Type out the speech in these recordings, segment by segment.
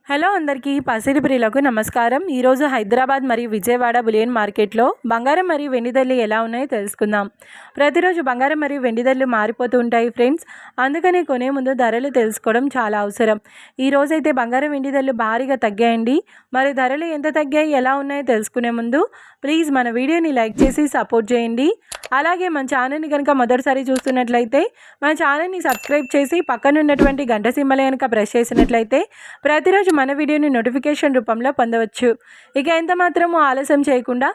Hello అందరికీ పసిడి ప్రియులకు నమస్కారం. ఈరోజు హైదరాబాద్ మరియు విజయవాడ బులియన్ మార్కెట్లో బంగారం మరియు వెండి ధరలు ఎలా ఉన్నాయో తెలుసుకుందాం. ప్రతిరోజు బంగారం మరియు వెండి ధరలు మారిపోతూ ఉంటాయి ఫ్రెండ్స్. అందుకని కొనే ముందు ధరలు తెలుసుకోవడం చాలా అవసరం. ఈరోజైతే బంగారం వెండి ధరలు భారీగా తగ్గాయండి. మరి ధరలు ఎంత తగ్గాయి, ఎలా ఉన్నాయో తెలుసుకునే ముందు ప్లీజ్ మన వీడియోని లైక్ చేసి సపోర్ట్ చేయండి. అలాగే మన ఛానల్ని కనుక మొదటిసారి చూస్తున్నట్లయితే మన ఛానల్ని సబ్స్క్రైబ్ చేసి పక్కనున్నటువంటి గంట సింబల్ కనుక ప్రెస్ చేసినట్లయితే ప్రతిరోజు మన వీడియోని నోటిఫికేషన్ రూపంలో పొందవచ్చు. ఇక ఎంత మాత్రము ఆలస్యం చేయకుండా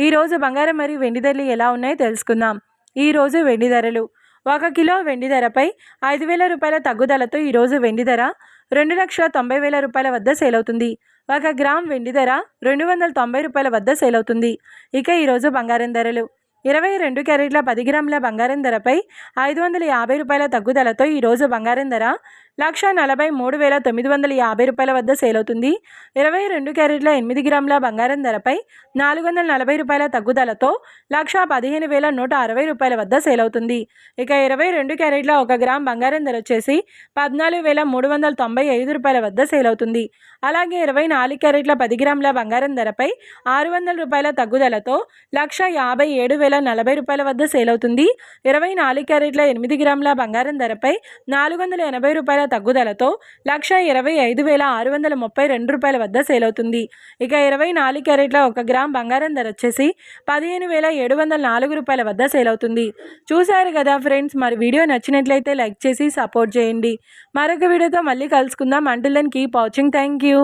ఈరోజు బంగారం మరియు వెండి ధరలు ఎలా ఉన్నాయో తెలుసుకుందాం. ఈరోజు వెండి ధరలు 1 కిలో వెండి ధరపై 5,000 రూపాయల తగ్గుదలతో ఈరోజు వెండి ధర 2,90,000 రూపాయల వద్ద సేల్ అవుతుంది. 1 గ్రామ్ వెండి ధర 290 రూపాయల వద్ద సేల్ అవుతుంది. ఇక ఈరోజు బంగారం ధరలు 22 క్యారెట్ల 10 గ్రాముల బంగారం ధరపై 550 రూపాయల తగ్గుదలతో ఈరోజు బంగారం ధర 1,43,950 రూపాయల వద్ద సేల్ అవుతుంది. 22 క్యారెట్ల 8 గ్రాముల బంగారం ధరపై 440 రూపాయల తగ్గుదలతో 1,15,160 రూపాయల వద్ద సేల్ అవుతుంది. ఇక 22 క్యారెట్ల 1 గ్రామ్ బంగారం ధర వచ్చేసి 14,395 రూపాయల వద్ద సేల్ అవుతుంది. అలాగే 24 క్యారెట్ల 10 గ్రాముల బంగారం ధరపై 600 రూపాయల తగ్గుదలతో 1,57,040 రూపాయల వద్ద సేల్ అవుతుంది. 24 క్యారెట్ల 8 గ్రాముల బంగారం ధరపై 480 రూపాయల తగ్గుదలతో 1,25,632 రూపాయల వద్ద సేల్ అవుతుంది. ఇక 24 క్యారెట్ల 1 గ్రామ్ బంగారం ధర వచ్చేసి 15,704 రూపాయల వద్ద సేల్ అవుతుంది. చూశారు కదా ఫ్రెండ్స్, మరి వీడియో నచ్చినట్లయితే లైక్ చేసి సపోర్ట్ చేయండి. మరొక వీడియోతో మళ్ళీ కలుసుకుందాం. Until then keep watching. Thank you.